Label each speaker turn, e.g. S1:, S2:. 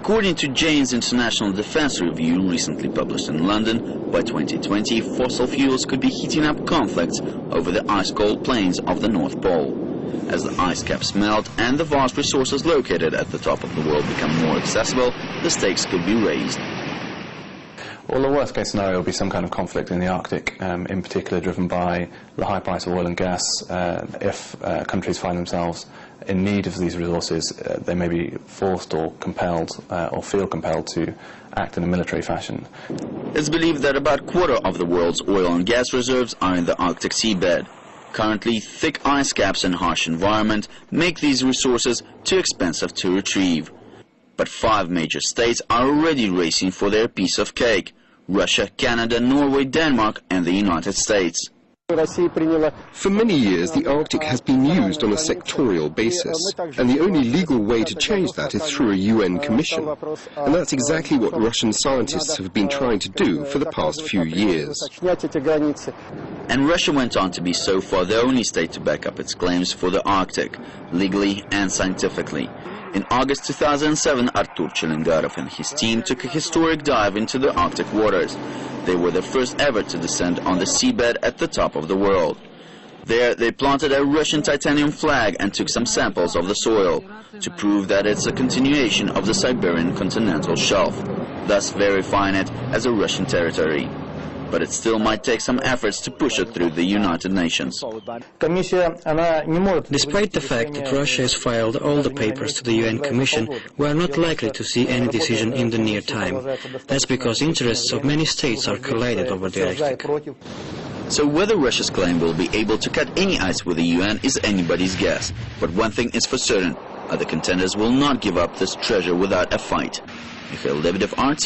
S1: According to Jane's International Defense Review, recently published in London, by 2020 fossil fuels could be heating up conflicts over the ice-cold plains of the North Pole. As the ice caps melt and the vast resources located at the top of the world become more accessible, the stakes could be raised.
S2: Well, the worst case scenario will be some kind of conflict in the Arctic, in particular driven by the high price of oil and gas. If countries find themselves in need of these resources, they may be forced or compelled or feel compelled to act in a military fashion.
S1: It's believed that about a quarter of the world's oil and gas reserves are in the Arctic seabed. Currently, thick ice caps and harsh environment make these resources too expensive to retrieve. But 5 major states are already racing for their piece of cake: Russia, Canada, Norway, Denmark and the United States.
S3: For many years, the Arctic has been used on a sectorial basis, and the only legal way to change that is through a UN commission. And that's exactly what Russian scientists have been trying to do for the past few years.
S1: And Russia went on to be so far the only state to back up its claims for the Arctic, legally and scientifically. In August 2007, Artur Chelingarov and his team took a historic dive into the Arctic waters. They were the first ever to descend on the seabed at the top of the world. There, they planted a Russian titanium flag and took some samples of the soil to prove that it's a continuation of the Siberian continental shelf, thus verifying it as a Russian territory. But it still might take some efforts to push it through the United Nations.
S4: Despite the fact that Russia has filed all the papers to the UN Commission, we are not likely to see any decision in the near time. That's because interests of many states are collided over the Arctic.
S1: So whether Russia's claim will be able to cut any ice with the UN is anybody's guess. But one thing is for certain: other contenders will not give up this treasure without a fight. Mikhail Lebedev, RT.